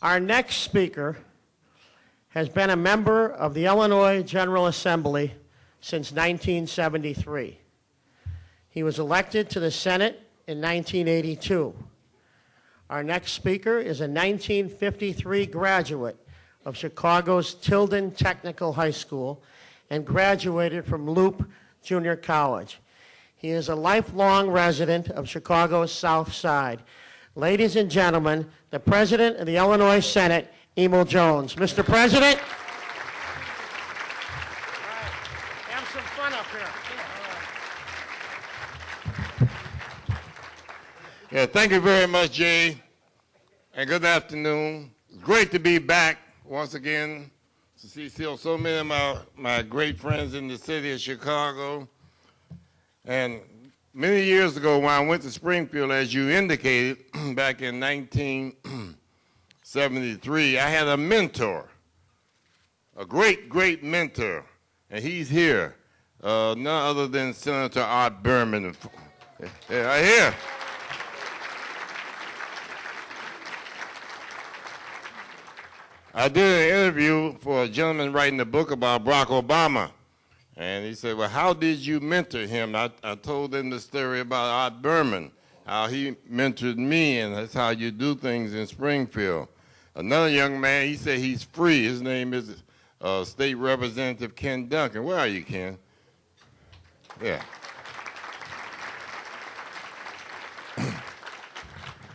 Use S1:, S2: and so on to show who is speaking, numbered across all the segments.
S1: Our next speaker has been a member of the Illinois General Assembly since 1973. He was elected to the Senate in 1982. Our next speaker is a 1953 graduate of Chicago's Tilden Technical High School and graduated from Loop Junior College. He is a lifelong resident of Chicago's South Side. Ladies and gentlemen, the President of the Illinois Senate, Emil Jones. Mr. President. All right. Have some fun up here.
S2: Yeah, thank you very much, Jay, and good afternoon. It's great to be back once again to see so many of my great friends in the city of Chicago. And many years ago when I went to Springfield, as you indicated, back in 1973, I had a mentor, a great, great mentor, and he's here, none other than Senator Art Berman. Yeah, right here. I did an interview for a gentleman writing a book about Barack Obama. And he said, well, how did you mentor him? I told him the story about Art Berman, how he mentored me, and that's how you do things in Springfield. Another young man, he said he's free. His name is State Representative Ken Duncan. Where are you, Ken? Yeah.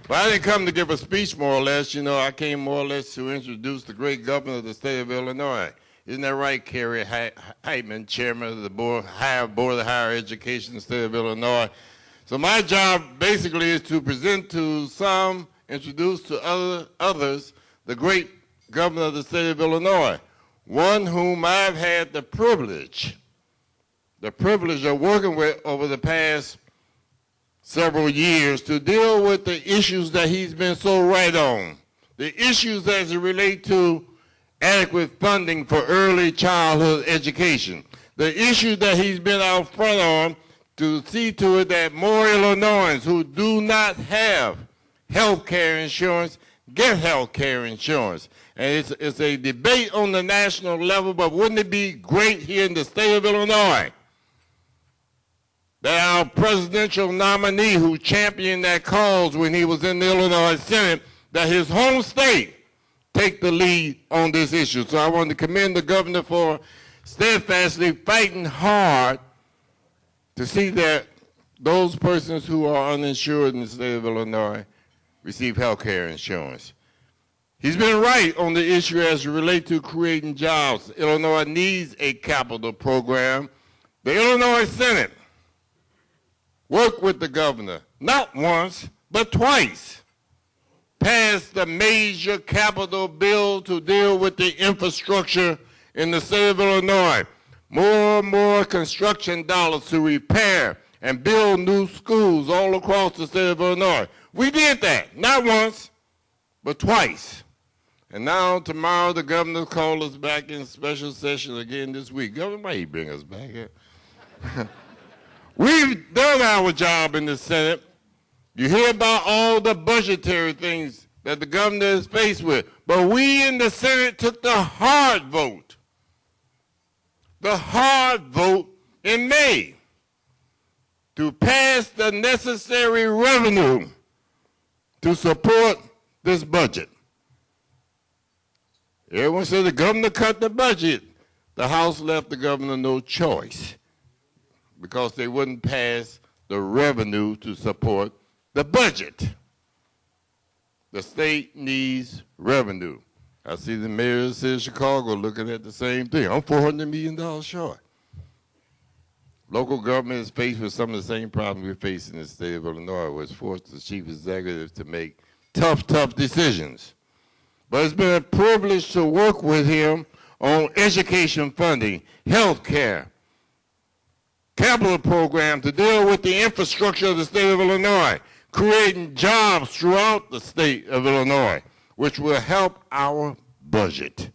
S2: But I didn't come to give a speech, more or less. You know, I came more or less to introduce the great governor of the state of Illinois. Isn't that right, Kerry Heitman, chairman of the Board of Higher Education in the state of Illinois? So my job basically is to present to some, introduce to others, the great governor of the state of Illinois, one whom I've had the privilege of working with over the past several years to deal with the issues that he's been so right on, the issues as it relate to adequate funding for early childhood education, the issue that he's been out front on to see to it that more Illinoisans who do not have health care insurance get health care insurance. And it's a debate on the national level, but wouldn't it be great here in the state of Illinois that our presidential nominee who championed that cause when he was in the Illinois Senate, that his home state take the lead on this issue. So I want to commend the governor for steadfastly fighting hard to see that those persons who are uninsured in the state of Illinois receive health care insurance. He's been right on the issue as it relates to creating jobs. Illinois needs a capital program. The Illinois Senate worked with the governor, not once, but twice, passed the major capital bill to deal with the infrastructure in the state of Illinois. More and more construction dollars to repair and build new schools all across the state of Illinois. We did that, not once, but twice. And now tomorrow the governor called us back in special session again this week. Governor, why you bring us back here? We've done our job in the Senate. You hear about all the budgetary things that the governor is faced with. But we in the Senate took the hard vote in May to pass the necessary revenue to support this budget. Everyone said the governor cut the budget. The House left the governor no choice, because they wouldn't pass the revenue to support the budget. The state needs revenue. I see the mayor of the city of Chicago looking at the same thing. I'm $400 million short. Local government is faced with some of the same problems we face in the state of Illinois, which forced the chief executive to make tough decisions. But it's been a privilege to work with him on education funding, health care, capital program to deal with the infrastructure of the state of Illinois, creating jobs throughout the state of Illinois, which will help our budget.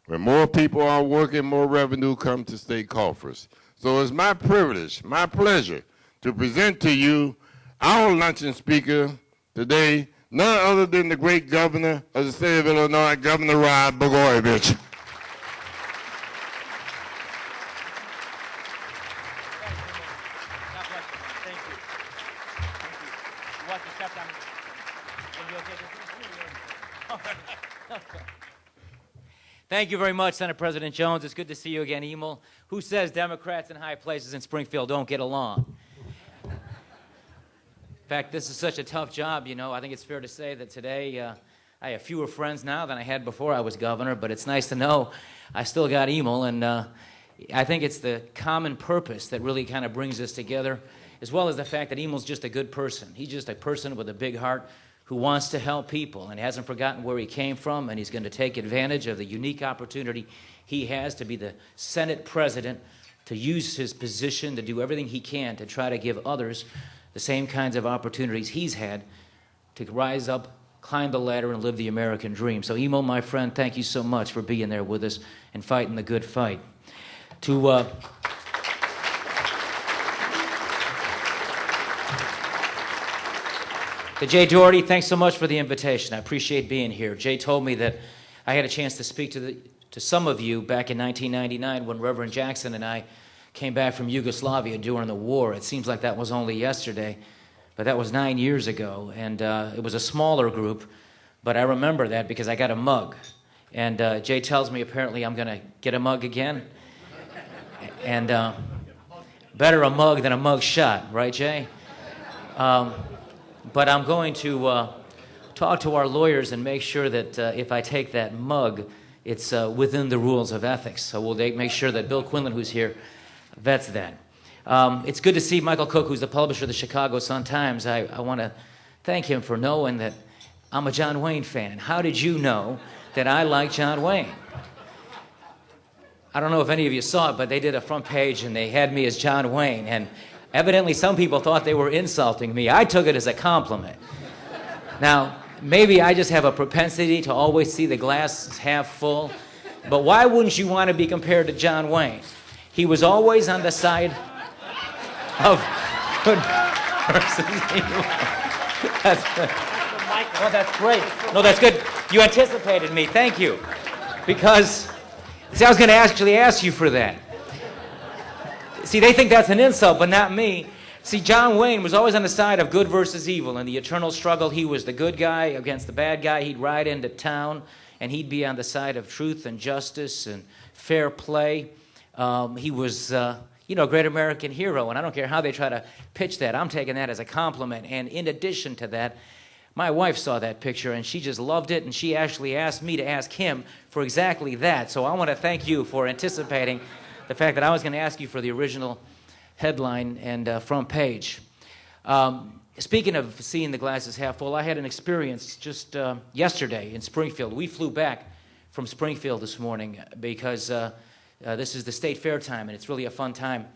S2: When more people are working, more revenue comes to state coffers. So it's my privilege, my pleasure, to present to you our luncheon speaker today, none other than the great governor of the state of Illinois, Governor Blagojevich.
S3: Thank you very much, Senate President Jones. It's good to see you again, Emil. Who says Democrats in high places in Springfield don't get along? In fact, this is such a tough job, you know. I think it's fair to say that today I have fewer friends now than I had before I was governor, but it's nice to know I still got Emil, and I think it's the common purpose that really kind of brings us together, as well as the fact that Emil's just a good person. He's just a person with a big heart who wants to help people and hasn't forgotten where he came from, and he's going to take advantage of the unique opportunity he has to be the Senate president, to use his position to do everything he can to try to give others the same kinds of opportunities he's had to rise up, climb the ladder, and live the American dream. So, Emil, my friend, thank you so much for being there with us and fighting the good fight. To Jay Doherty, thanks so much for the invitation. I appreciate being here. Jay told me that I had a chance to speak to some of you back in 1999 when Reverend Jackson and I came back from Yugoslavia during the war. It seems like that was only yesterday, but that was 9 years ago, and it was a smaller group, but I remember that because I got a mug. And Jay tells me apparently I'm going to get a mug again. And better a mug than a mug shot, right, Jay? But I'm going to talk to our lawyers and make sure that if I take that mug, it's within the rules of ethics. So we'll make sure that Bill Quinlan, who's here, vets that. It's good to see Michael Cook, who's the publisher of the Chicago Sun-Times. I want to thank him for knowing that I'm a John Wayne fan. How did you know that I like John Wayne? I don't know if any of you saw it, but they did a front page and they had me as John Wayne. And evidently, some people thought they were insulting me. I took it as a compliment. Now, maybe I just have a propensity to always see the glass half full, but why wouldn't you want to be compared to John Wayne? He was always on the side of good versus evil. Well, that's great. No, that's good. You anticipated me. Thank you. Because, see, I was going to actually ask you for that. See, they think that's an insult, but not me. See, John Wayne was always on the side of good versus evil. In the eternal struggle, he was the good guy against the bad guy. He'd ride into town, and he'd be on the side of truth and justice and fair play. He was, a great American hero, and I don't care how they try to pitch that. I'm taking that as a compliment. And in addition to that, my wife saw that picture, and she just loved it, and she actually asked me to ask him for exactly that. So I want to thank you for anticipating the fact that I was going to ask you for the original headline and front page. Speaking of seeing the glasses half full, I had an experience just yesterday in Springfield. We flew back from Springfield this morning because this is the state fair time, and it's really a fun time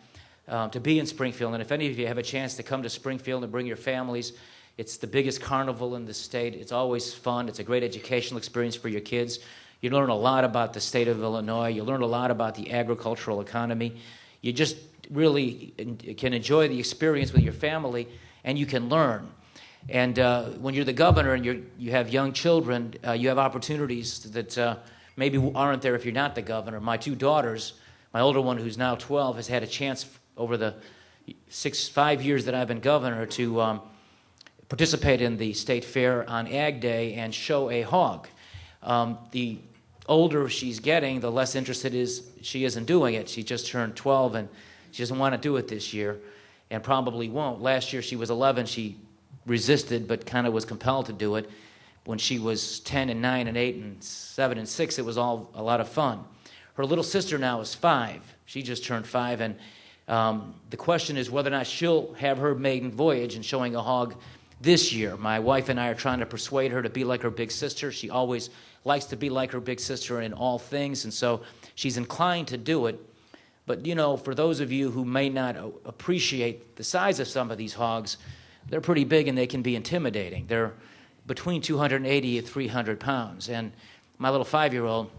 S3: to be in Springfield. And if any of you have a chance to come to Springfield and bring your families, it's the biggest carnival in the state. It's always fun. It's a great educational experience for your kids. You learn a lot about the state of Illinois. You learn a lot about the agricultural economy. You just really can enjoy the experience with your family, and you can learn. And when you're the governor and you have young children, you have opportunities that maybe aren't there if you're not the governor. My two daughters, my older one who's now 12, has had a chance over the 5 years that I've been governor to participate in the state fair on Ag Day and show a hog. The older she's getting, the less interested she is in doing it. She just turned 12, and she doesn't want to do it this year and probably won't. Last year she was 11. She resisted but kind of was compelled to do it. When she was 10 and 9 and 8 and 7 and 6, it was all a lot of fun. Her little sister now is 5. She just turned 5, and the question is whether or not she'll have her maiden voyage in showing a hog this year. My wife and I are trying to persuade her to be like her big sister. She always likes to be like her big sister in all things, and so she's inclined to do it. But, for those of you who may not appreciate the size of some of these hogs, they're pretty big and they can be intimidating. They're between 280 and 300 pounds. And my little 5-year-old,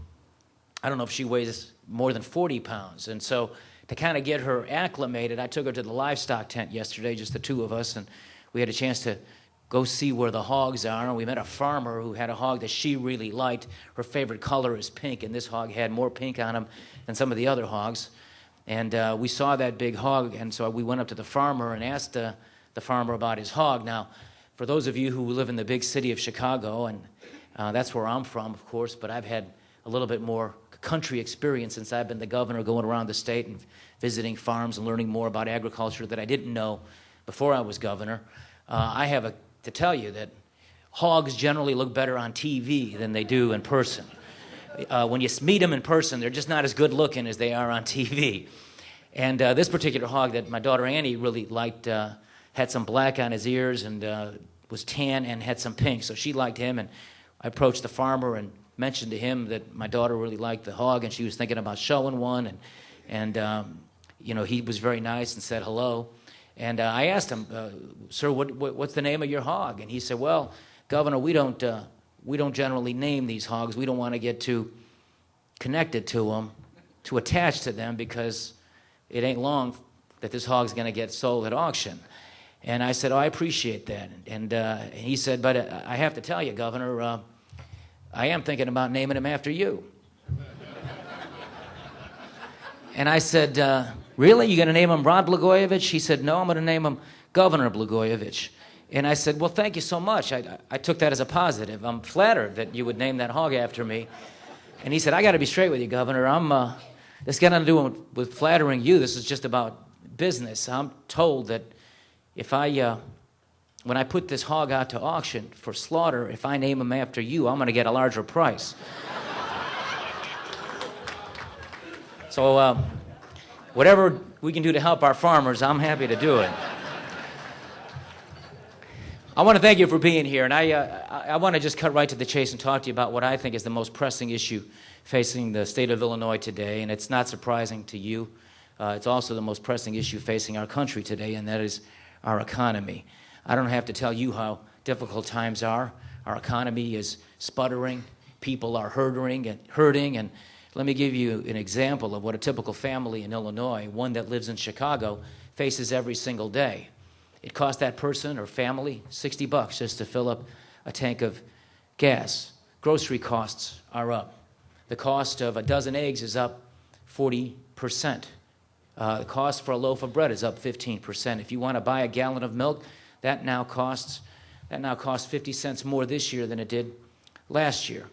S3: I don't know if she weighs more than 40 pounds. And so to kind of get her acclimated, I took her to the livestock tent yesterday, just the two of us, and we had a chance to go see where the hogs are, and we met a farmer who had a hog that she really liked. Her favorite color is pink, and this hog had more pink on him than some of the other hogs. And we saw that big hog, and so we went up to the farmer and asked the farmer about his hog. Now, for those of you who live in the big city of Chicago, and that's where I'm from, of course, but I've had a little bit more country experience since I've been the governor, going around the state and visiting farms and learning more about agriculture that I didn't know before I was governor. I have to tell you that hogs generally look better on TV than they do in person. When you meet them in person, they're just not as good looking as they are on TV. And this particular hog that my daughter Annie really liked had some black on his ears and was tan and had some pink, so she liked him. And I approached the farmer and mentioned to him that my daughter really liked the hog, and she was thinking about showing one. And you know, he was very nice and said hello. And I asked him, sir, what's the name of your hog? And he said, well, Governor, we don't generally name these hogs. We don't want to get too connected to them, too attached to them, because it ain't long that this hog's going to get sold at auction. And I said, oh, I appreciate that. And he said, but I have to tell you, Governor, I am thinking about naming him after you. And I said, really? You're going to name him Rod Blagojevich? He said, no, I'm going to name him Governor Blagojevich. And I said, well, thank you so much. I took that as a positive. I'm flattered that you would name that hog after me. And he said, I got to be straight with you, Governor. This got nothing to do with flattering you. This is just about business. I'm told that if when I put this hog out to auction for slaughter, if I name him after you, I'm going to get a larger price. So whatever we can do to help our farmers, I'm happy to do it. I want to thank you for being here, and I want to just cut right to the chase and talk to you about what I think is the most pressing issue facing the state of Illinois today, and it's not surprising to you. It's also the most pressing issue facing our country today, and that is our economy. I don't have to tell you how difficult times are. Our economy is sputtering. People are hurting, and let me give you an example of what a typical family in Illinois, one that lives in Chicago, faces every single day. It costs that person or family $60 just to fill up a tank of gas. Grocery costs are up. The cost of a dozen eggs is up 40%. The cost for a loaf of bread is up 15%. If you want to buy a gallon of milk, that now costs 50 cents more this year than it did last year.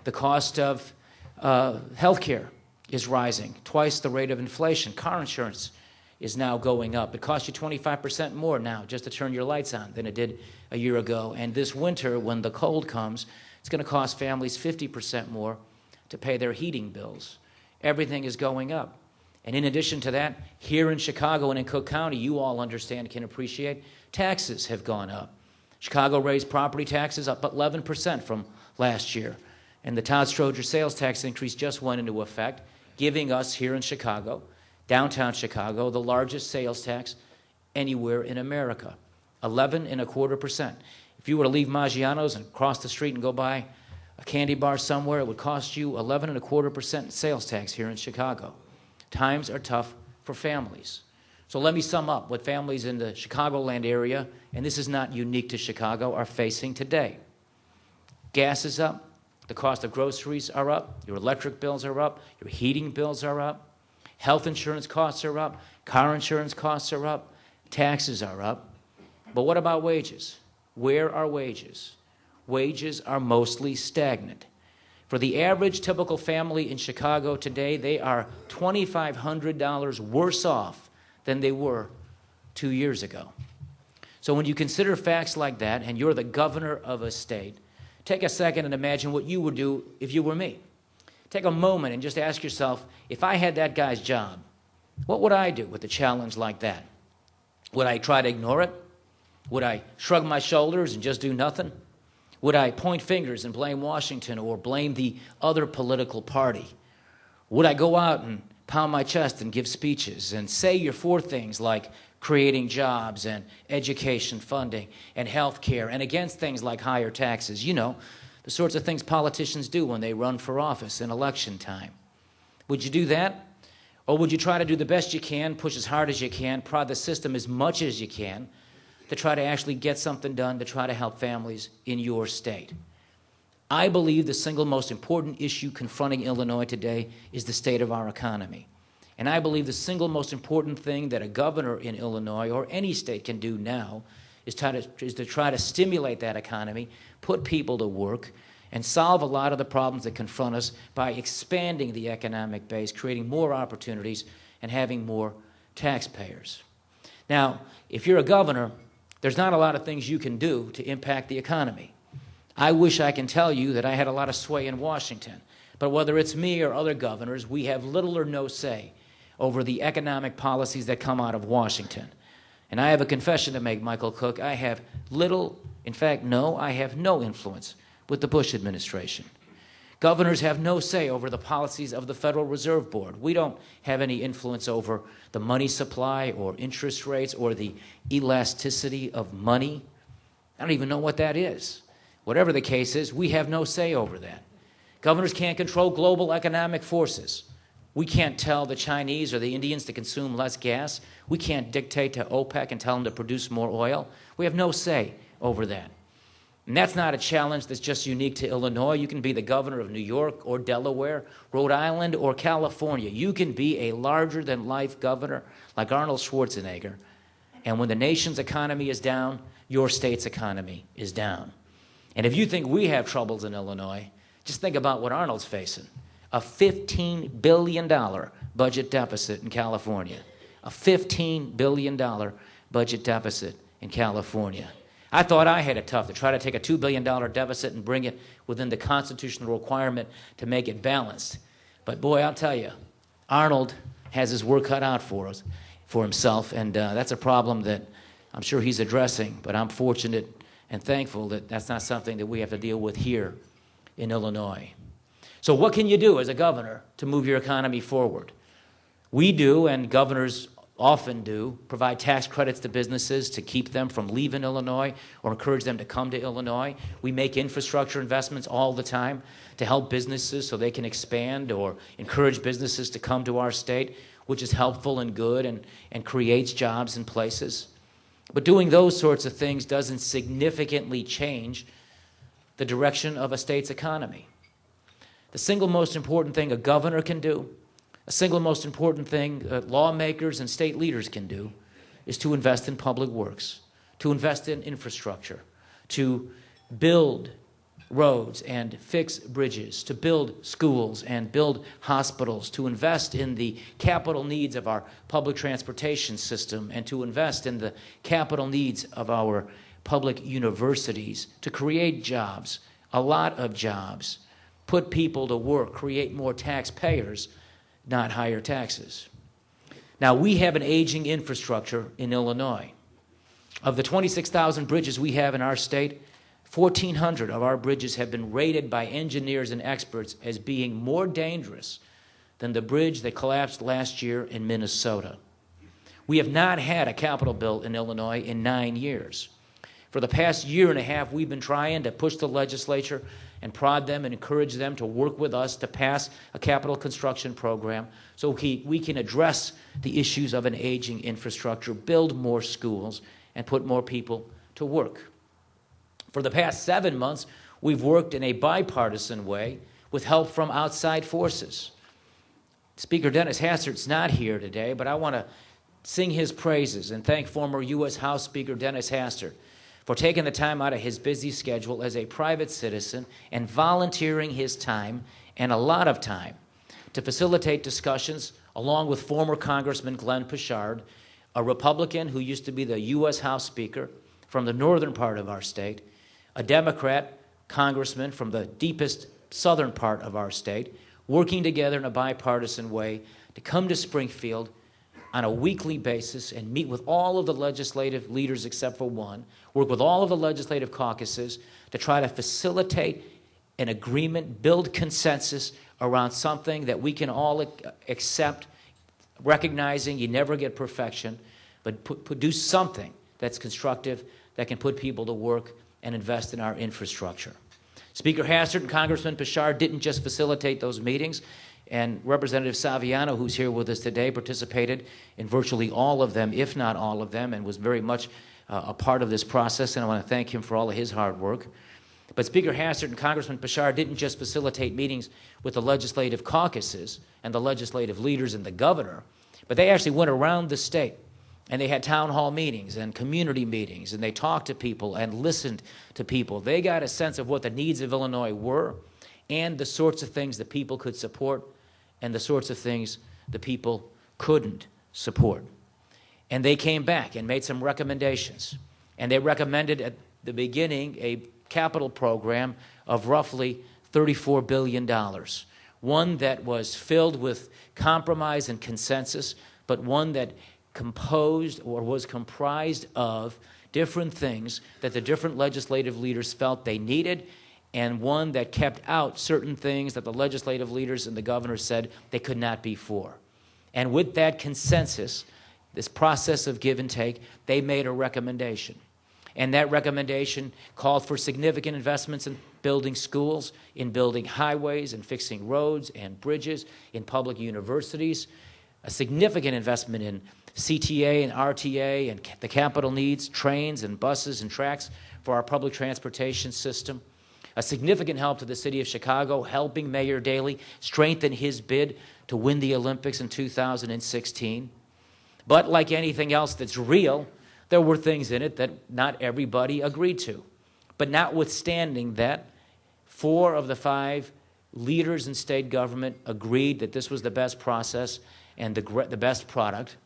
S3: The cost of health care is rising, twice the rate of inflation. Car insurance is now going up. It costs you 25% more now just to turn your lights on than it did a year ago. And this winter, when the cold comes, it's going to cost families 50% more to pay their heating bills. Everything is going up. And in addition to that, here in Chicago and in Cook County, you all understand, can appreciate, taxes have gone up. Chicago raised property taxes up 11% from last year. And the Todd Stroger sales tax increase just went into effect, giving us here in Chicago, downtown Chicago, the largest sales tax anywhere in America, 11.25%. If you were to leave Maggiano's and cross the street and go buy a candy bar somewhere, it would cost you 11.25% sales tax here in Chicago. Times are tough for families. So let me sum up what families in the Chicagoland area, and this is not unique to Chicago, are facing today. Gas is up. The cost of groceries are up. Your electric bills are up. Your heating bills are up. Health insurance costs are up. Car insurance costs are up. Taxes are up. But what about wages? Where are wages? Wages are mostly stagnant. For the average typical family in Chicago today, they are $2,500 worse off than they were 2 years ago. So when you consider facts like that, and you're the governor of a state, take a second and imagine what you would do if you were me. Take a moment and just ask yourself, if I had that guy's job, what would I do with a challenge like that? Would I try to ignore it? Would I shrug my shoulders and just do nothing? Would I point fingers and blame Washington or blame the other political party? Would I go out and pound my chest and give speeches and say your four things like creating jobs and education funding and health care and against things like higher taxes? You know, the sorts of things politicians do when they run for office in election time. Would you do that? Or would you try to do the best you can, push as hard as you can, prod the system as much as you can to try to actually get something done to try to help families in your state. I believe the single most important issue confronting Illinois today is the state of our economy. And I believe the single most important thing that a governor in Illinois or any state can do now is to try to stimulate that economy, put people to work, and solve a lot of the problems that confront us by expanding the economic base, creating more opportunities, and having more taxpayers. Now, if you're a governor, there's not a lot of things you can do to impact the economy. I wish I can tell you that I had a lot of sway in Washington, but whether it's me or other governors, we have little or no say over the economic policies that come out of Washington. And I have a confession to make, Michael Cook. I have little, in fact, no, I have no influence with the Bush administration. Governors have no say over the policies of the Federal Reserve Board. We don't have any influence over the money supply or interest rates or the elasticity of money. I don't even know what that is. Whatever the case is, we have no say over that. Governors can't control global economic forces. We can't tell the Chinese or the Indians to consume less gas. We can't dictate to OPEC and tell them to produce more oil. We have no say over that. And that's not a challenge that's just unique to Illinois. You can be the governor of New York or Delaware, Rhode Island or California. You can be a larger-than-life governor like Arnold Schwarzenegger. And when the nation's economy is down, your state's economy is down. And if you think we have troubles in Illinois, just think about what Arnold's facing. A $15 billion budget deficit in California. A $15 billion budget deficit in California. I thought I had it tough to try to take a $2 billion deficit and bring it within the constitutional requirement to make it balanced. But boy, I'll tell you, Arnold has his work cut out for himself, and that's a problem that I'm sure he's addressing, but I'm fortunate and thankful that that's not something that we have to deal with here in Illinois. So what can you do as a governor to move your economy forward? We do, and governors often do, provide tax credits to businesses to keep them from leaving Illinois or encourage them to come to Illinois. We make infrastructure investments all the time to help businesses so they can expand or encourage businesses to come to our state, which is helpful and good and creates jobs in places. But doing those sorts of things doesn't significantly change the direction of a state's economy. The single most important thing a governor can do, the single most important thing that lawmakers and state leaders can do is to invest in public works, to invest in infrastructure, to build roads and fix bridges, to build schools and build hospitals, to invest in the capital needs of our public transportation system, and to invest in the capital needs of our public universities, to create jobs, a lot of jobs, put people to work, create more taxpayers, not higher taxes. Now, we have an aging infrastructure in Illinois. Of the 26,000 bridges we have in our state, 1,400 of our bridges have been rated by engineers and experts as being more dangerous than the bridge that collapsed last year in Minnesota. We have not had a capital bill in Illinois in 9 years. For the past year and a half, we've been trying to push the legislature and prod them and encourage them to work with us to pass a capital construction program so we can address the issues of an aging infrastructure, build more schools, and put more people to work. For the past 7 months, we've worked in a bipartisan way with help from outside forces. Speaker Dennis Hastert's not here today, but I want to sing his praises and thank former U.S. House Speaker Dennis Hastert for taking the time out of his busy schedule as a private citizen and volunteering his time and a lot of time to facilitate discussions along with former Congressman Glenn Pichard, a Republican who used to be the U.S. House Speaker from the northern part of our state, a Democrat congressman from the deepest southern part of our state, working together in a bipartisan way to come to Springfield on a weekly basis and meet with all of the legislative leaders except for one, work with all of the legislative caucuses to try to facilitate an agreement, build consensus around something that we can all accept, recognizing you never get perfection, but produce something that's constructive, that can put people to work and invest in our infrastructure. Speaker Hastert and Congressman Pichard didn't just facilitate those meetings And Representative Saviano, who's here with us today, participated in virtually all of them, if not all of them, and was very much a part of this process, and I want to thank him for all of his hard work. But Speaker Hastert and Congressman Bashar didn't just facilitate meetings with the legislative caucuses and the legislative leaders and the governor, but they actually went around the state, and they had town hall meetings and community meetings, and they talked to people and listened to people. They got a sense of what the needs of Illinois were and the sorts of things that people could support and the sorts of things the people couldn't support. And they came back and made some recommendations. And they recommended at the beginning a capital program of roughly $34 billion, one that was filled with compromise and consensus, but one that composed or was comprised of different things that the different legislative leaders felt they needed, and one that kept out certain things that the legislative leaders and the governor said they could not be for. And with that consensus, this process of give and take, they made a recommendation. And that recommendation called for significant investments in building schools, in building highways, and fixing roads and bridges, in public universities, a significant investment in CTA and RTA and the capital needs, trains and buses and tracks for our public transportation system, a significant help to the city of Chicago, helping Mayor Daley strengthen his bid to win the Olympics in 2016. But like anything else that's real, there were things in it that not everybody agreed to. But notwithstanding that, 4 of the 5 leaders in state government agreed that this was the best process and the best product.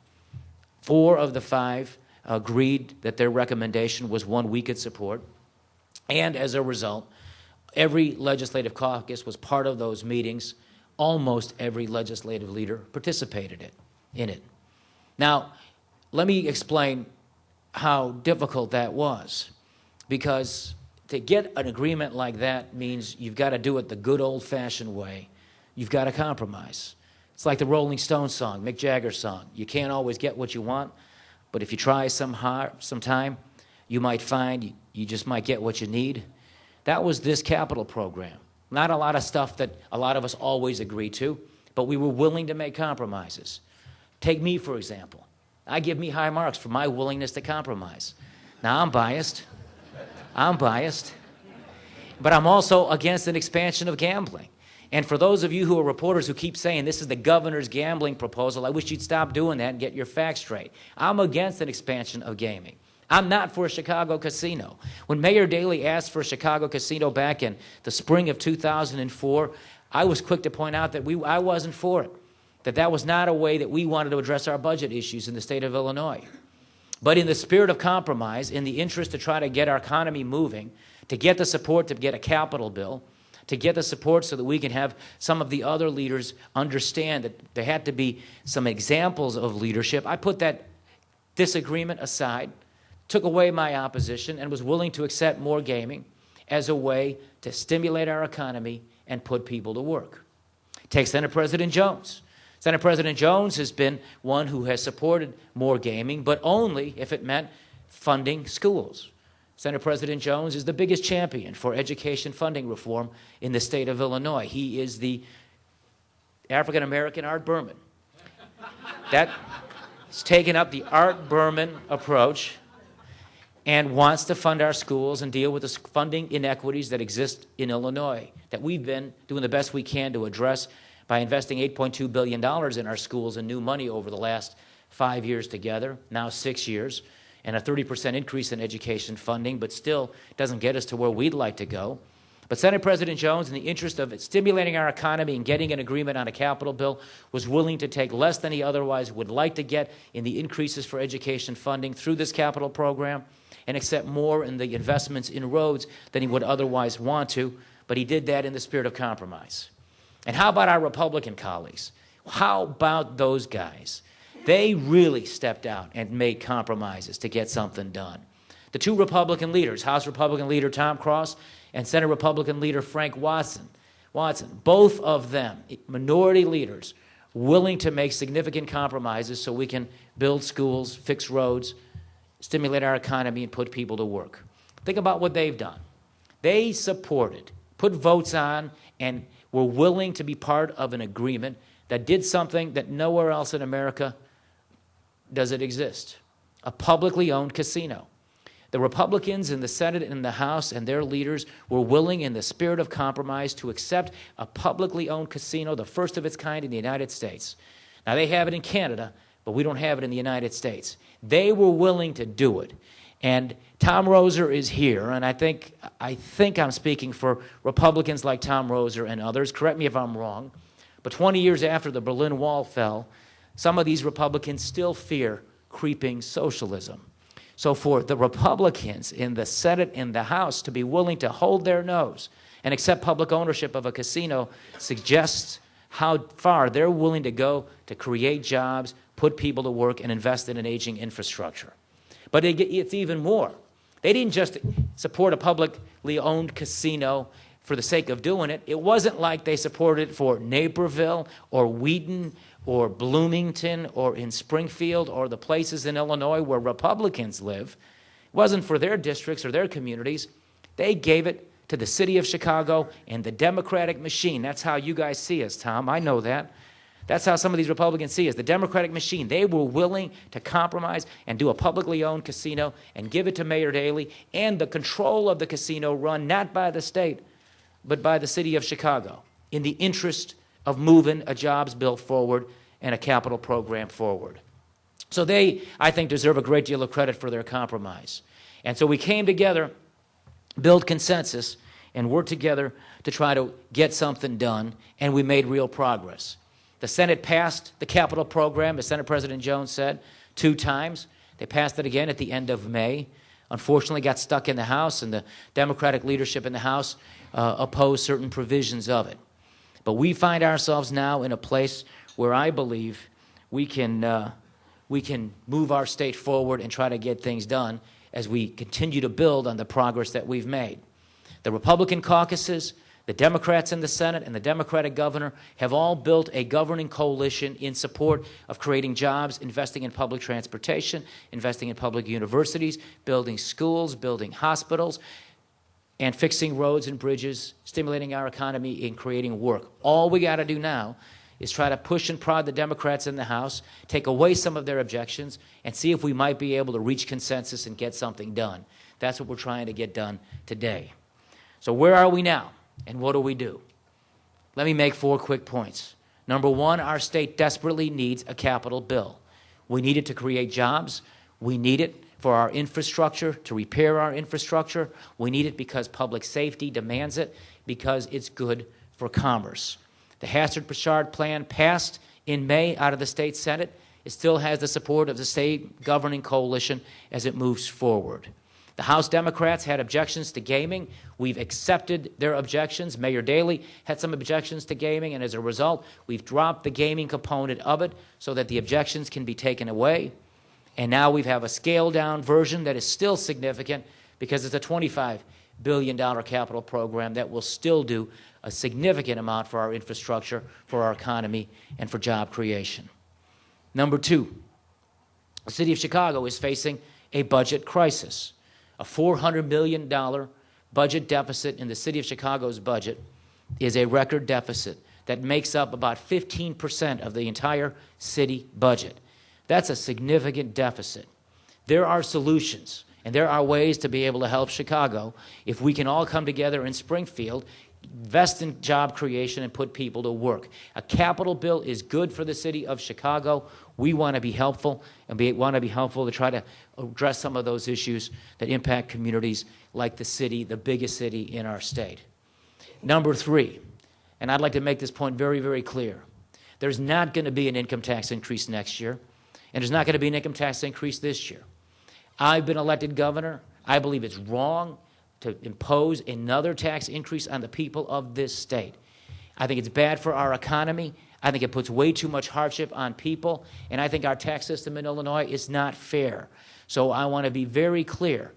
S3: 4 of the 5 agreed that their recommendation was one we could support. And as a result, every legislative caucus was part of those meetings. Almost every legislative leader participated in it. Now, let me explain how difficult that was, because to get an agreement like that means you've got to do it the good old-fashioned way. You've got to compromise. It's like the Rolling Stones song, Mick Jagger's song. You can't always get what you want, but if you try sometime, you might find you just might get what you need. That was this capital program. Not a lot of stuff that a lot of us always agree to, but we were willing to make compromises. Take me, for example. I give me high marks for my willingness to compromise. Now, I'm biased, but I'm also against an expansion of gambling. And for those of you who are reporters who keep saying this is the governor's gambling proposal, I wish you'd stop doing that and get your facts straight. I'm against an expansion of gaming. I'm not for a Chicago casino. When Mayor Daley asked for a Chicago casino back in the spring of 2004, I was quick to point out that I wasn't for it, that was not a way that we wanted to address our budget issues in the state of Illinois. But in the spirit of compromise, in the interest to try to get our economy moving, to get the support to get a capital bill, to get the support so that we can have some of the other leaders understand that there had to be some examples of leadership, I put that disagreement aside, took away my opposition, and was willing to accept more gaming as a way to stimulate our economy and put people to work. Take Senate President Jones. Senate President Jones has been one who has supported more gaming, but only if it meant funding schools. Senate President Jones is the biggest champion for education funding reform in the state of Illinois. He is the African-American Art Berman. That's taken up the Art Berman approach and wants to fund our schools and deal with the funding inequities that exist in Illinois, that we've been doing the best we can to address by investing $8.2 billion in our schools and new money over the last 5 years together, now 6 years, and a 30% increase in education funding, but still doesn't get us to where we'd like to go. But Senate President Jones, in the interest of stimulating our economy and getting an agreement on a capital bill, was willing to take less than he otherwise would like to get in the increases for education funding through this capital program and accept more in the investments in roads than he would otherwise want to, but he did that in the spirit of compromise. And how about our Republican colleagues? How about those guys? They really stepped out and made compromises to get something done. The 2 Republican leaders, House Republican leader Tom Cross and Senate Republican leader Frank Watson, both of them, minority leaders, willing to make significant compromises so we can build schools, fix roads, stimulate our economy, and put people to work. Think about what they've done. They supported, put votes on, and were willing to be part of an agreement that did something that nowhere else in America does it exist: a publicly owned casino. The Republicans in the Senate and in the House and their leaders were willing, in the spirit of compromise, to accept a publicly owned casino, the first of its kind in the United States. Now, they have it in Canada, but we don't have it in the United States. They were willing to do it. And Tom Roser is here, and I think I'm speaking for Republicans like Tom Roser and others. Correct me if I'm wrong, but 20 years after the Berlin Wall fell, some of these Republicans still fear creeping socialism. So for the Republicans in the Senate and the House to be willing to hold their nose and accept public ownership of a casino suggests how far they're willing to go to create jobs, put people to work, and invest in an aging infrastructure. But it's even more. They didn't just support a publicly owned casino for the sake of doing it. It wasn't like they supported it for Naperville or Wheaton or Bloomington or in Springfield or the places in Illinois where Republicans live. It wasn't for their districts or their communities. They gave it to the city of Chicago and the Democratic machine. That's how you guys see us, Tom. I know that. That's how some of these Republicans see us, the Democratic machine. They were willing to compromise and do a publicly owned casino and give it to Mayor Daley, and the control of the casino run not by the state, but by the city of Chicago, in the interest of moving a jobs bill forward and a capital program forward. So they, I think, deserve a great deal of credit for their compromise. And so we came together, built consensus, and worked together to try to get something done, and we made real progress. The Senate passed the capital program, as Senate President Jones said, 2 times. They passed it again at the end of May. Unfortunately, got stuck in the House, and the Democratic leadership in the House opposed certain provisions of it. But we find ourselves now in a place where I believe we can move our state forward and try to get things done as we continue to build on the progress that we've made. The Republican caucuses, the Democrats in the Senate, and the Democratic governor have all built a governing coalition in support of creating jobs, investing in public transportation, investing in public universities, building schools, building hospitals, and fixing roads and bridges, stimulating our economy and creating work. All we got to do now is try to push and prod the Democrats in the House, take away some of their objections, and see if we might be able to reach consensus and get something done. That's what we're trying to get done today. So where are we now, and what do we do? Let me make 4 quick points. Number 1, our state desperately needs a capital bill. We need it to create jobs. We need it for our infrastructure, to repair our infrastructure. We need it because public safety demands it, because it's good for commerce. The Hastert-Bouchard plan passed in May out of the state Senate. It still has the support of the state governing coalition as it moves forward. The House Democrats had objections to gaming. We've accepted their objections. Mayor Daley had some objections to gaming, and as a result, we've dropped the gaming component of it so that the objections can be taken away. And now we have a scaled-down version that is still significant because it's a $25 billion capital program that will still do a significant amount for our infrastructure, for our economy, and for job creation. Number 2, the city of Chicago is facing a budget crisis. A $400 million budget deficit in the city of Chicago's budget is a record deficit that makes up about 15% of the entire city budget. That's a significant deficit. There are solutions, and there are ways to be able to help Chicago if we can all come together in Springfield, invest in job creation, and put people to work. A capital bill is good for the city of Chicago. We want to be helpful, and we want to be helpful to try to address some of those issues that impact communities like the city, the biggest city in our state. Number 3, and I'd like to make this point very, very clear. There's not going to be an income tax increase next year, and there's not going to be an income tax increase this year. I've been elected governor. I believe it's wrong to impose another tax increase on the people of this state. I think it's bad for our economy. I think it puts way too much hardship on people, and I think our tax system in Illinois is not fair. So I want to be very clear.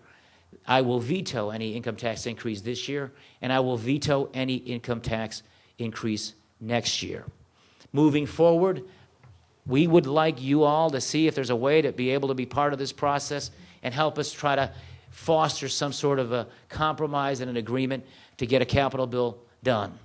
S3: I will veto any income tax increase this year, and I will veto any income tax increase next year. Moving forward, we would like you all to see if there's a way to be able to be part of this process and help us try to foster some sort of a compromise and an agreement to get a capital bill done.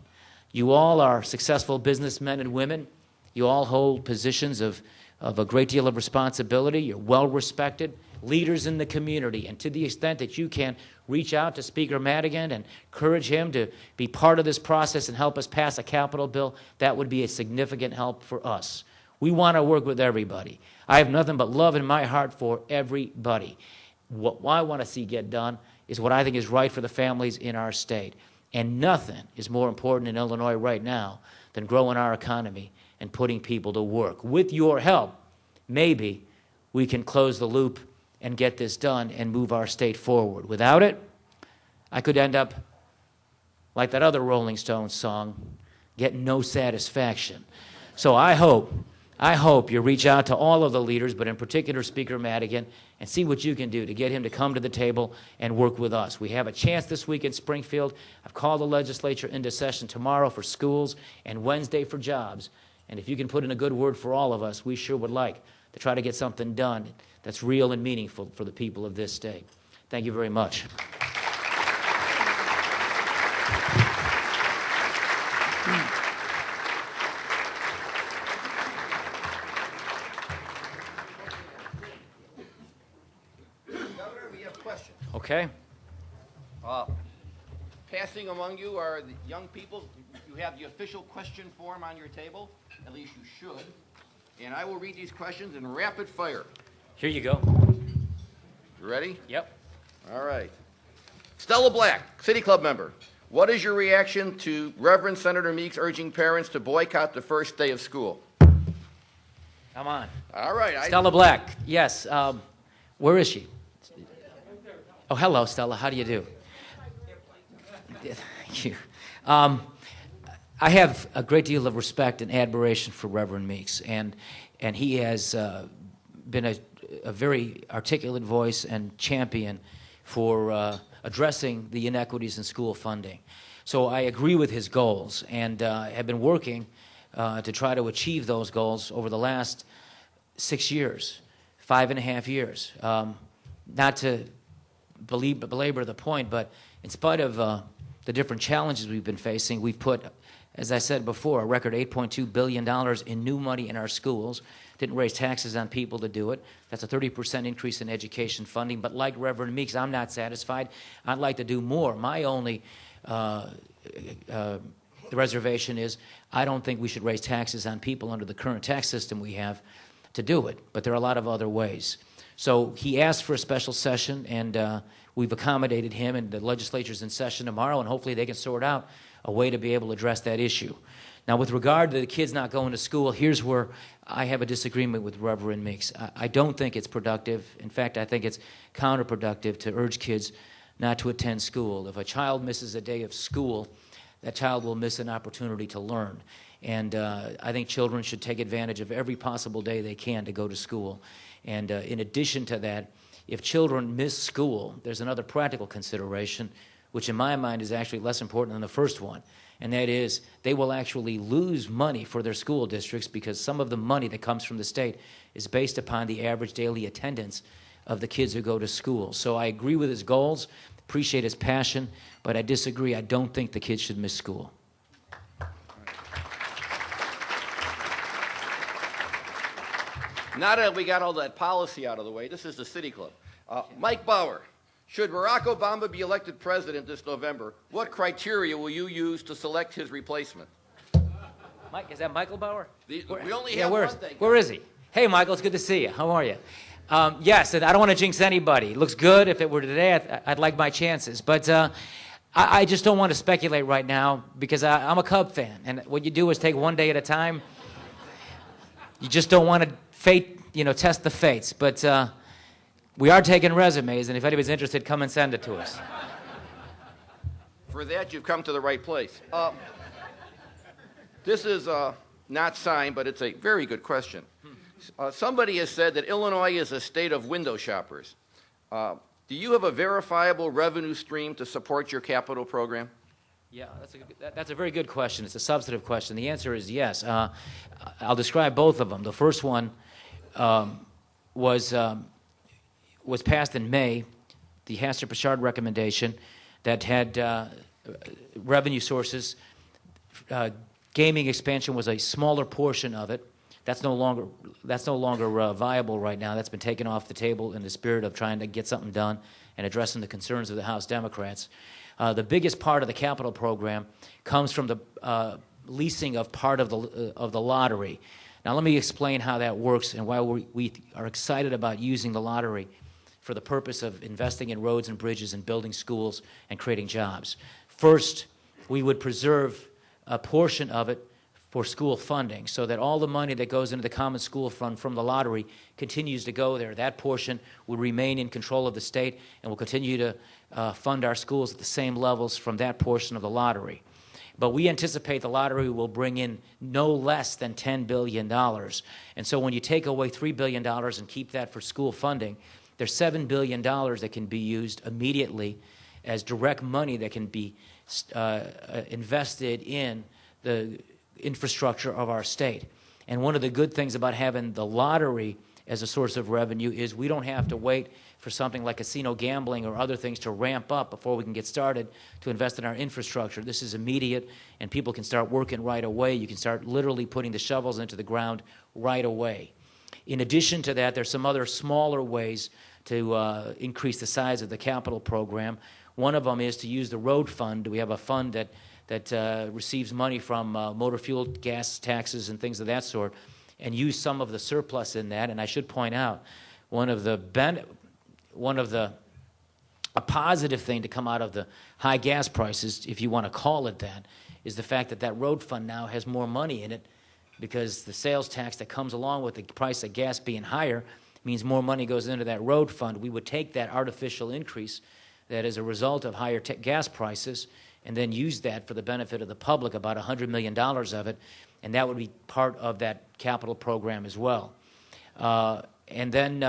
S3: You all are successful businessmen and women. You all hold positions of a great deal of responsibility. You're well-respected leaders in the community. And to the extent that you can reach out to Speaker Madigan and encourage him to be part of this process and help us pass a capital bill, that would be a significant help for us. We want to work with everybody. I have nothing but love in my heart for everybody. What I want to see get done is what I think is right for the families in our state. And nothing is more important in Illinois right now than growing our economy and putting people to work. With your help, maybe we can close the loop and get this done and move our state forward. Without it, I could end up like that other Rolling Stones song, getting no satisfaction. So I hope you reach out to all of the leaders, but in particular Speaker Madigan, and see what you can do to get him to come to the table and work with us. We have a chance this week in Springfield. I've called the legislature into session tomorrow for schools and Wednesday for jobs. And if you can put in a good word for all of us, we sure would like to try to get something done that's real and meaningful for the people of this state. Thank you very much.
S4: Governor, we have questions.
S3: Okay.
S4: Passing among you are the young people. You have the official question form on your table. At least you should. And I will read these questions in rapid fire.
S3: Here you go.
S4: You ready?
S3: Yep.
S4: All right. Stella Black, City Club member. What is your reaction to Reverend Senator Meeks urging parents to boycott the first day of school?
S3: Come on.
S4: All right.
S3: Stella Black, yes. Where is she? Oh, hello, Stella. How do you do? Thank you. I have a great deal of respect and admiration for Reverend Meeks, and he has been a very articulate voice and champion for addressing the inequities in school funding. So I agree with his goals, and have been working to try to achieve those goals over the last 6 years, 5.5 years. Not to belabor the point, but in spite of the different challenges we've been facing, we've put, as I said before, a record $8.2 billion in new money in our schools. Didn't raise taxes on people to do it. That's a 30% increase in education funding. But like Reverend Meeks, I'm not satisfied. I'd like to do more. My only reservation is I don't think we should raise taxes on people under the current tax system we have to do it. But there are a lot of other ways. So he asked for a special session, and we've accommodated him, and the legislature's in session tomorrow, and hopefully they can sort out a way to be able to address that issue. Now, with regard to the kids not going to school, here's where I have a disagreement with Reverend Meeks. I don't think it's productive. In fact, I think it's counterproductive to urge kids not to attend school. If a child misses a day of school, that child will miss an opportunity to learn. And I think children should take advantage of every possible day they can to go to school. And in addition to that, if children miss school, there's another practical consideration, which in my mind is actually less important than the first one. And that is, they will actually lose money for their school districts because some of the money that comes from the state is based upon the average daily attendance of the kids who go to school. So I agree with his goals, appreciate his passion, but I disagree. I don't think the kids should miss school.
S4: Now that we got all that policy out of the way, this is the City Club. Mike Bauer, should Barack Obama be elected president this November, what criteria will you use to select his replacement?
S3: Mike, is that Michael Bauer?
S4: We only have one thing.
S3: Where is he? Hey, Michael, it's good to see you. How are you? Yes, and I don't want to jinx anybody. It looks good. If it were today, I'd like my chances. But I just don't want to speculate right now because I'm a Cub fan. And what you do is take one day at a time. You just don't want to test the fates. But we are taking resumes, and if anybody's interested, come and send it to us.
S4: For that, you've come to the right place. This is not signed, but it's a very good question. Somebody has said that Illinois is a state of window shoppers. Do you have a verifiable revenue stream to support your capital program?
S3: Yeah, that's a very good question. It's a substantive question. The answer is yes. I'll describe both of them. The first one was passed in May, the Hastert-Pritchard recommendation that had revenue sources gaming expansion was a smaller portion of it. That's no longer viable right now. That's been taken off the table in the spirit of trying to get something done and addressing the concerns of the House Democrats. The biggest part of the capital program comes from the leasing of part of the lottery. Now let me explain how that works and why we are excited about using the lottery for the purpose of investing in roads and bridges and building schools and creating jobs. First, we would preserve a portion of it for school funding so that all the money that goes into the common school fund from the lottery continues to go there. That portion will remain in control of the state and will continue to fund our schools at the same levels from that portion of the lottery. But we anticipate the lottery will bring in no less than $10 billion. And so when you take away $3 billion and keep that for school funding, there's $7 billion that can be used immediately as direct money that can be invested in the infrastructure of our state. And one of the good things about having the lottery as a source of revenue is we don't have to wait for something like casino gambling or other things to ramp up before we can get started to invest in our infrastructure. This is immediate, and people can start working right away. You can start literally putting the shovels into the ground right away. In addition to that, there's some other smaller ways to increase the size of the capital program. One of them is to use the road fund. We have a fund that receives money from motor fuel, gas taxes, and things of that sort, and use some of the surplus in that. And I should point out, a positive thing to come out of the high gas prices, if you want to call it that, is the fact that that road fund now has more money in it because the sales tax that comes along with the price of gas being higher means more money goes into that road fund. We would take that artificial increase that is a result of higher gas prices and then use that for the benefit of the public, about $100 million of it, and that would be part of that capital program as well. And then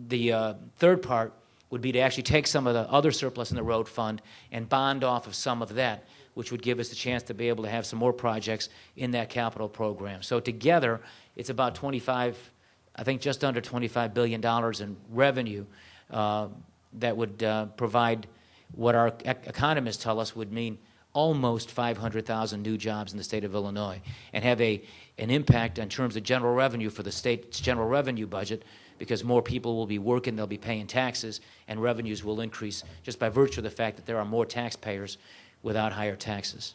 S3: the third part would be to actually take some of the other surplus in the road fund and bond off of some of that, which would give us the chance to be able to have some more projects in that capital program. So together, it's about just under $25 billion in revenue that would provide what our economists tell us would mean almost 500,000 new jobs in the state of Illinois and have an impact in terms of general revenue for the state's general revenue budget because more people will be working, they'll be paying taxes, and revenues will increase just by virtue of the fact that there are more taxpayers without higher taxes.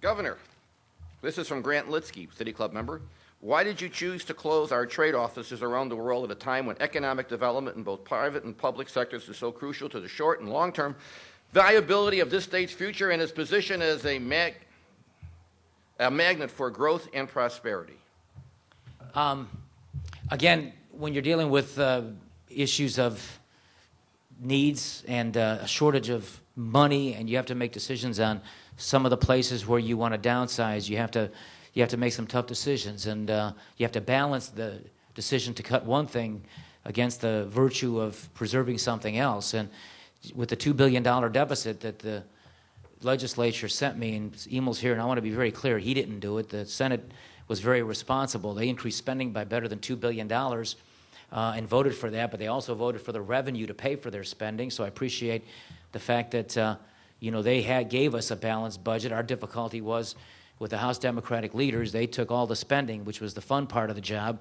S4: Governor, this is from Grant Litsky, City Club member. Why did you choose to close our trade offices around the world at a time when economic development in both private and public sectors is so crucial to the short and long-term viability of this state's future and its position as a magnet for growth and prosperity?
S3: Again, when you're dealing with issues of needs and a shortage of money, and you have to make decisions on some of the places where you want to downsize, you have to make some tough decisions, and you have to balance the decision to cut one thing against the virtue of preserving something else. And with the $2 billion deficit that the legislature sent me, and Emel's here, and I want to be very clear, he didn't do it. The Senate was very responsible. They increased spending by better than $2 billion and voted for that, but they also voted for the revenue to pay for their spending. So I appreciate the fact that they gave us a balanced budget. Our difficulty was with the House Democratic leaders. They took all the spending, which was the fun part of the job,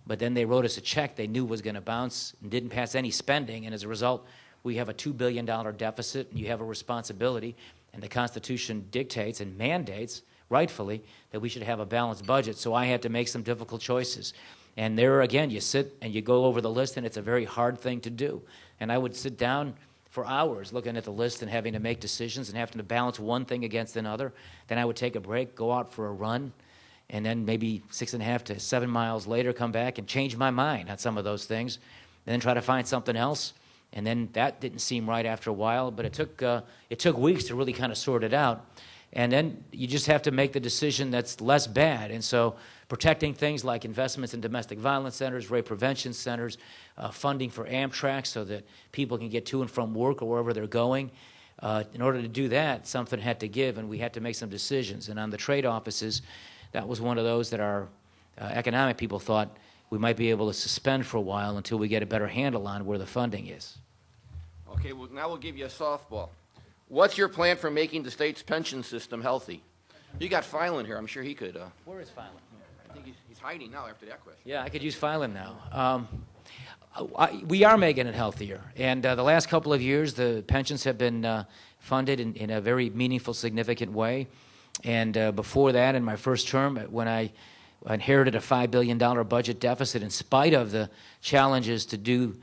S3: but then they wrote us a check they knew was going to bounce and didn't pass any spending, and as a result, we have a $2 billion deficit, and you have a responsibility, and the Constitution dictates and mandates, rightfully, that we should have a balanced budget. So I had to make some difficult choices. And there, again, you sit and you go over the list, and it's a very hard thing to do. And I would sit down for hours looking at the list and having to make decisions and having to balance one thing against another. Then I would take a break, go out for a run, and then maybe 6.5 to 7 miles later come back and change my mind on some of those things, and then try to find something else. And then that didn't seem right after a while, but it took weeks to really kind of sort it out. And then you just have to make the decision that's less bad. And so protecting things like investments in domestic violence centers, rape prevention centers, funding for Amtrak so that people can get to and from work or wherever they're going. In order to do that, something had to give, and we had to make some decisions. And on the trade offices, that was one of those that our economic people thought we might be able to suspend for a while until we get a better handle on where the funding is.
S4: Okay, well, now we'll give you a softball. What's your plan for making the state's pension system healthy? You got Filan here. I'm sure he could.
S3: Where is Filan?
S4: I think he's hiding now after that question.
S3: Yeah, I could use Filan now. We are making it healthier. And the last couple of years, the pensions have been funded in a very meaningful, significant way. And before that, in my first term, when I inherited a $5 billion budget deficit in spite of the challenges to do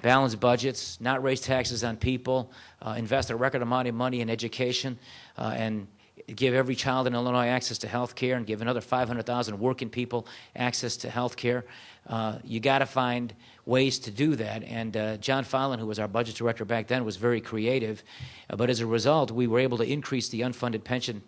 S3: balanced budgets, not raise taxes on people, invest a record amount of money in education, and give every child in Illinois access to health care, and give another 500,000 working people access to health care. You got to find ways to do that. And John Filan, who was our budget director back then, was very creative. But as a result, we were able to increase the unfunded pension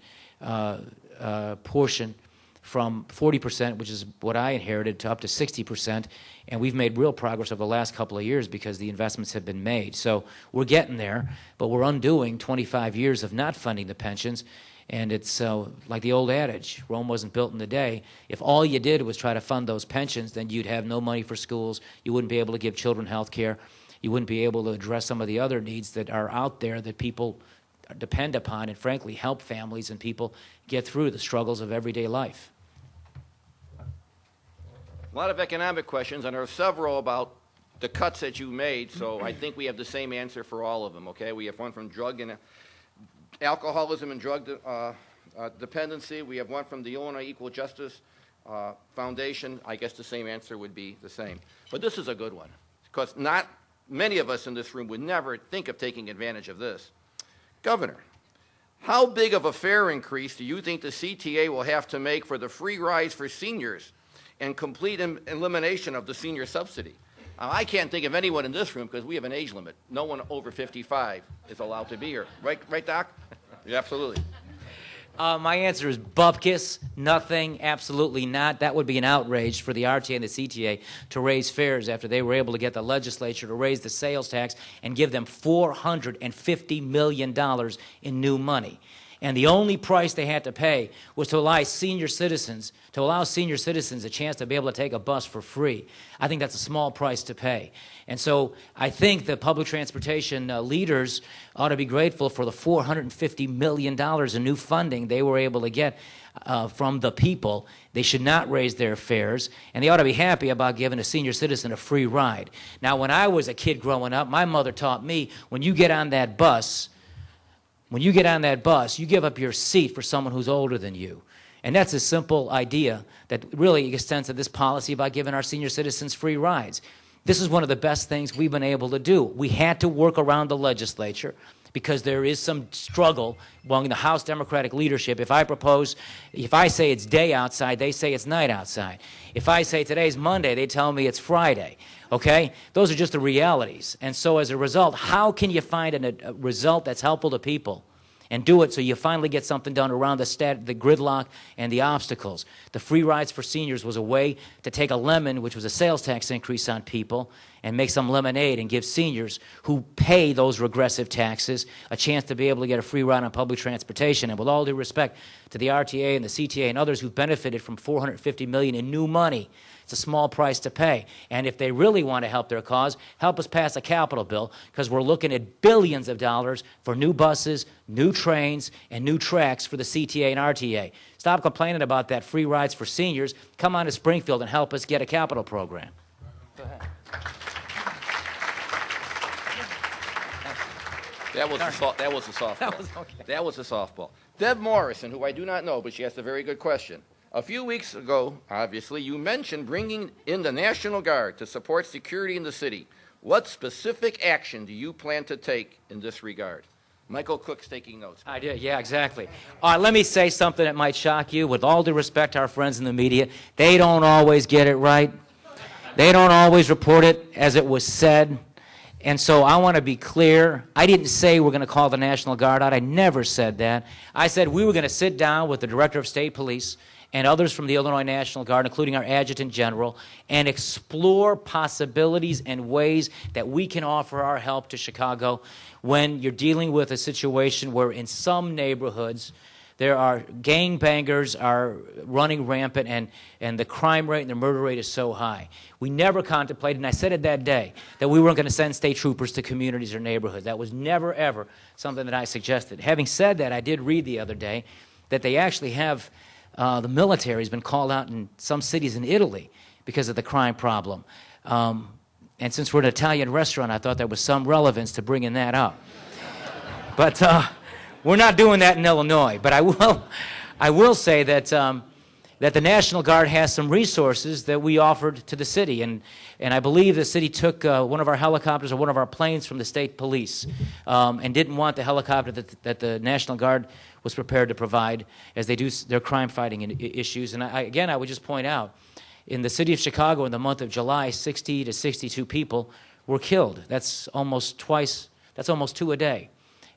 S3: portion from 40%, which is what I inherited, to up to 60%. And we've made real progress over the last couple of years because the investments have been made. So we're getting there, but we're undoing 25 years of not funding the pensions. And it's like the old adage, Rome wasn't built in a day. If all you did was try to fund those pensions, then you'd have no money for schools. You wouldn't be able to give children health care. You wouldn't be able to address some of the other needs that are out there that people depend upon and, frankly, help families and people get through the struggles of everyday life.
S4: A lot of economic questions, and there are several about the cuts that you made, so I think we have the same answer for all of them, okay? We have one from drug and alcoholism and drug dependency. We have one from the Illinois Equal Justice Foundation. I guess the same answer would be the same. But this is a good one, because not many of us in this room would never think of taking advantage of this. Governor, how big of a fare increase do you think the CTA will have to make for the free rides for seniors and complete elimination of the senior subsidy? I can't think of anyone in this room, because we have an age limit. No one over 55 is allowed to be here. Right, Doc? Yeah, absolutely.
S3: My answer is bupkis, nothing, absolutely not. That would be an outrage for the RTA and the CTA to raise fares after they were able to get the legislature to raise the sales tax and give them $450 million in new money. And the only price they had to pay was to allow senior citizens a chance to be able to take a bus for free. I think that's a small price to pay. And so I think the public transportation leaders ought to be grateful for the $450 million in new funding they were able to get from the people. They should not raise their fares, and they ought to be happy about giving a senior citizen a free ride. Now, when I was a kid growing up, my mother taught me, when you get on that bus, you give up your seat for someone who's older than you. And that's a simple idea that really extends to this policy about giving our senior citizens free rides. This is one of the best things we've been able to do. We had to work around the legislature because there is some struggle among the House Democratic leadership. If I say it's day outside, they say it's night outside. If I say today's Monday, they tell me it's Friday. Okay? Those are just the realities. And so as a result, how can you find a result that's helpful to people and do it so you finally get something done around the gridlock and the obstacles? The free rides for seniors was a way to take a lemon, which was a sales tax increase on people, and make some lemonade and give seniors who pay those regressive taxes a chance to be able to get a free ride on public transportation. And with all due respect to the RTA and the CTA and others who benefited from $450 million in new money, it's a small price to pay. And if they really want to help their cause, help us pass a capital bill, because we're looking at billions of dollars for new buses, new trains, and new tracks for the CTA and RTA. Stop complaining about that free rides for seniors. Come on to Springfield and help us get a capital program. Go ahead.
S4: That was a softball.
S3: That was okay.
S4: That was a softball. Deb Morrison, who I do not know, but she asked a very good question. A few weeks ago, obviously, you mentioned bringing in the National Guard to support security in the city. What specific action do you plan to take in this regard? Michael Cook's taking notes.
S3: I did, yeah, exactly. All right, let me say something that might shock you. With all due respect to our friends in the media, they don't always get it right. They don't always report it as it was said. And so I want to be clear. I didn't say we're going to call the National Guard out. I never said that. I said we were going to sit down with the Director of State Police and others from the Illinois National Guard, including our Adjutant General, and explore possibilities and ways that we can offer our help to Chicago when you're dealing with a situation where in some neighborhoods There are gangbangers are running rampant, and the crime rate and the murder rate is so high. We never contemplated, and I said it that day, that we weren't going to send state troopers to communities or neighborhoods. That was never, ever something that I suggested. Having said that, I did read the other day that they actually have, the military has been called out in some cities in Italy because of the crime problem. And since we're an Italian restaurant, I thought there was some relevance to bringing that up. But we're not doing that in Illinois. But I will say that that the National Guard has some resources that we offered to the city, and I believe the city took one of our helicopters or one of our planes from the state police, and didn't want the helicopter that the National Guard was prepared to provide as they do their crime-fighting issues. And again, I would just point out, in the city of Chicago in the month of July, 60 to 62 people were killed. That's almost twice. That's almost 2 a day.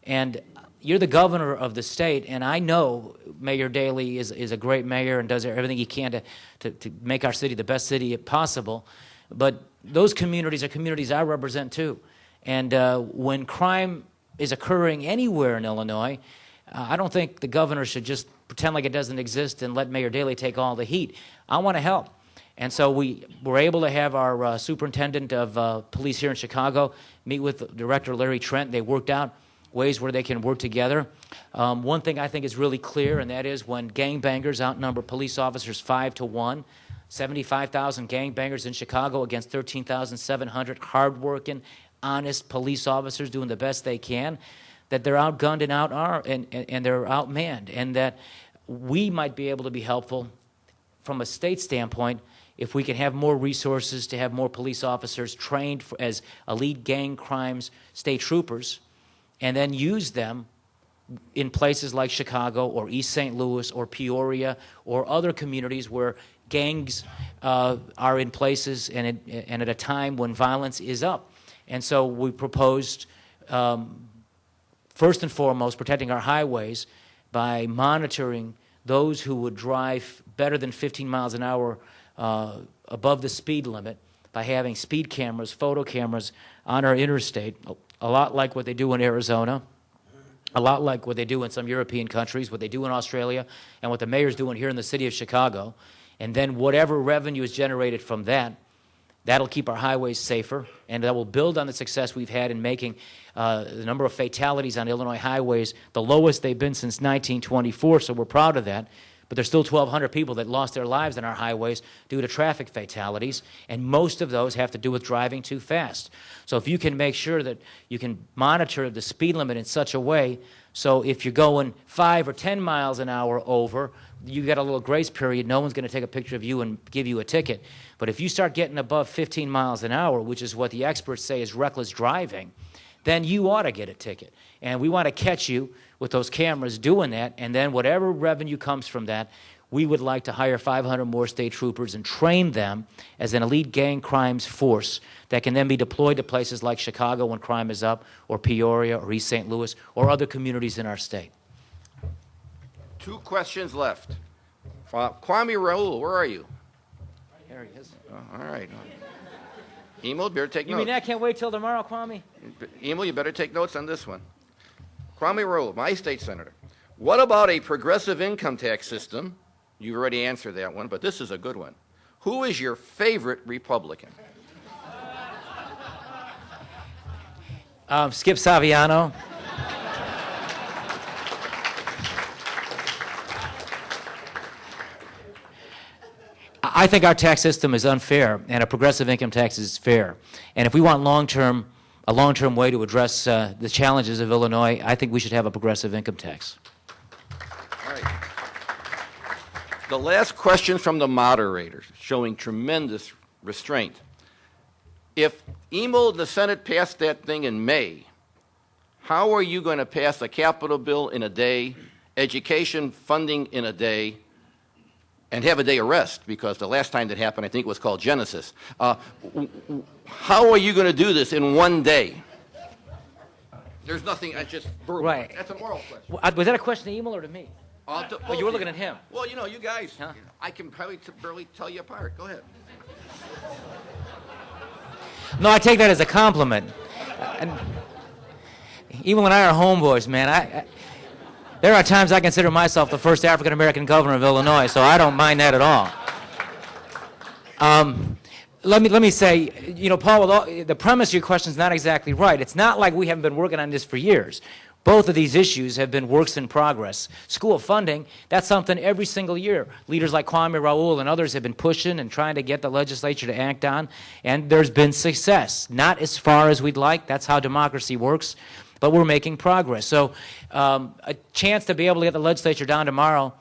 S3: And you're the governor of the state, and I know Mayor Daley is a great mayor and does everything he can to make our city the best city possible. But those communities are communities I represent too. And when crime is occurring anywhere in Illinois, I don't think the governor should just pretend like it doesn't exist and let Mayor Daley take all the heat. I want to help. And so we were able to have our superintendent of police here in Chicago meet with Director Larry Trent. They worked out ways where they can work together. One thing I think is really clear, and that is when gangbangers outnumber police officers 5 to 1, 75,000 gangbangers in Chicago against 13,700 hardworking, honest police officers doing the best they can, that they're outgunned and they're outmanned, and that we might be able to be helpful from a state standpoint if we can have more resources to have more police officers trained as elite gang crimes state troopers, and then use them in places like Chicago or East St. Louis or Peoria or other communities where gangs are in places and at a time when violence is up. And so we proposed, first and foremost, protecting our highways by monitoring those who would drive better than 15 miles an hour above the speed limit by having speed cameras, photo cameras on our interstate, a lot like what they do in Arizona, a lot like what they do in some European countries, what they do in Australia, and what the mayor's doing here in the city of Chicago. And then whatever revenue is generated from that, that'll keep our highways safer, and that will build on the success we've had in making the number of fatalities on Illinois highways the lowest they've been since 1924, so we're proud of that. But there's still 1,200 people that lost their lives on our highways due to traffic fatalities, and most of those have to do with driving too fast. So if you can make sure that you can monitor the speed limit in such a way, so if you're going 5 or 10 miles an hour over, you got a little grace period. No one's going to take a picture of you and give you a ticket. But if you start getting above 15 miles an hour, which is what the experts say is reckless driving, then you ought to get a ticket. And we want to catch you with those cameras doing that, and then whatever revenue comes from that, we would like to hire 500 more state troopers and train them as an elite gang crimes force that can then be deployed to places like Chicago when crime is up, or Peoria, or East St. Louis, or other communities in our state.
S4: 2 questions left. Kwame Raoul, where are you?
S3: There he is.
S4: All right. Emil, better take notes.
S3: You mean I can't wait till tomorrow, Kwame?
S4: Emil, you better take notes on this one. Kwame Raoul, my state senator. What about a progressive income tax system? You've already answered that one, but this is a good one. Who is your favorite Republican?
S3: Skip Saviano. I think our tax system is unfair, and a progressive income tax is fair. And if we want a long-term way to address the challenges of Illinois, I think we should have a progressive income tax.
S4: All right. The last question from the moderator, showing tremendous restraint. If Emil, the Senate, passed that thing in May, how are you going to pass a capital bill in a day, education funding in a day, and have a day of rest? Because the last time that happened, I think, was called Genesis. How are you going to do this in one day? There's nothing, I just verbal.
S3: Right.
S4: That's a moral question.
S3: Was that a question to Emil or to me?
S4: Oh,
S3: you were looking at him.
S4: Well, you know, you guys,
S3: Huh?
S4: I can probably barely tell you apart. Go ahead.
S3: No, I take that as a compliment. And Emil and I are homeboys, man. There are times I consider myself the first African-American governor of Illinois, so I don't mind that at all. Let me say, you know, Paul, the premise of your question is not exactly right. It's not like we haven't been working on this for years. Both of these issues have been works in progress. School funding, that's something every single year. Leaders like Kwame Raoul and others have been pushing and trying to get the legislature to act on, and there's been success. Not as far as we'd like. That's how democracy works, but we're making progress. So a chance to be able to get the legislature down tomorrow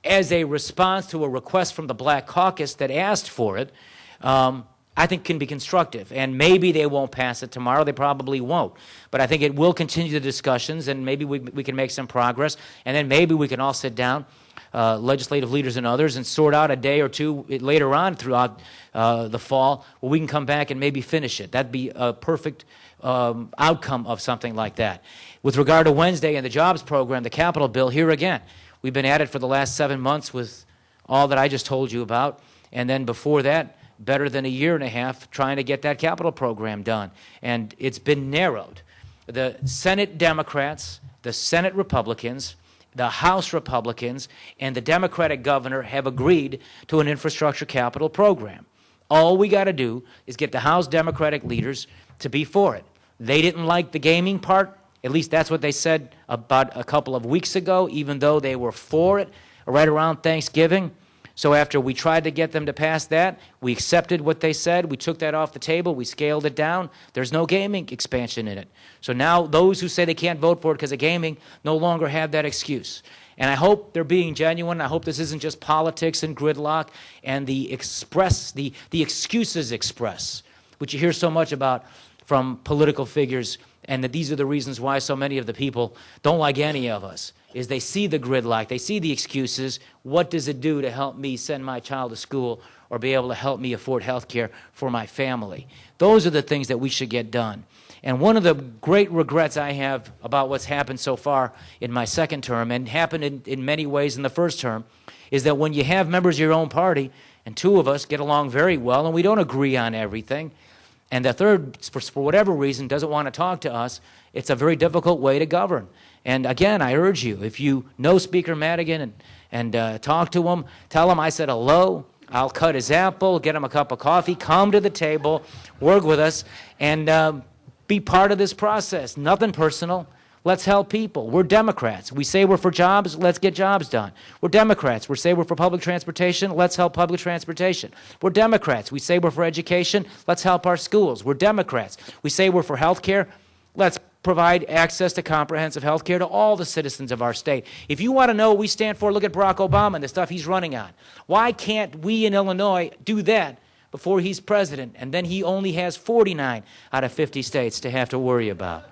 S3: as a response to a request from the Black Caucus that asked for it, I think can be constructive. And maybe they won't pass it tomorrow. They probably won't. But I think it will continue the discussions, and maybe we can make some progress. And then maybe we can all sit down, legislative leaders and others, and sort out a day or two later on throughout the fall where we can come back and maybe finish it. That'd be a perfect outcome of something like that. With regard to Wednesday and the jobs program, the capital bill, here again, we've been at it for the last 7 months with all that I just told you about. And then before that, better than a year and a half trying to get that capital program done. And it's been narrowed. The Senate Democrats, the Senate Republicans, the House Republicans, and the Democratic governor have agreed to an infrastructure capital program. All we got to do is get the House Democratic leaders to be for it. They didn't like the gaming part. At least that's what they said about a couple of weeks ago, even though they were for it right around Thanksgiving. So after we tried to get them to pass that, we accepted what they said. We took that off the table. We scaled it down. There's no gaming expansion in it. So now those who say they can't vote for it because of gaming no longer have that excuse. And I hope they're being genuine. I hope this isn't just politics and gridlock and the excuses express, which you hear so much about from political figures, and that these are the reasons why so many of the people don't like any of us, is they see the gridlock, they see the excuses. What does it do to help me send my child to school or be able to help me afford health care for my family? Those are the things that we should get done. And one of the great regrets I have about what's happened so far in my second term, and happened in many ways in the first term, is that when you have members of your own party, and two of us get along very well, and we don't agree on everything, and the third, for whatever reason, doesn't want to talk to us, it's a very difficult way to govern. And again, I urge you, if you know Speaker Madigan and talk to him, tell him I said hello, I'll cut his apple, get him a cup of coffee, come to the table, work with us, and be part of this process. Nothing personal. Let's help people. We're Democrats. We say we're for jobs, let's get jobs done. We're Democrats. We say we're for public transportation, let's help public transportation. We're Democrats. We say we're for education, let's help our schools. We're Democrats. We say we're for health care, let's provide access to comprehensive health care to all the citizens of our state. If you want to know what we stand for, look at Barack Obama and the stuff he's running on. Why can't we in Illinois do that before he's president, and then he only has 49 out of 50 states to have to worry about?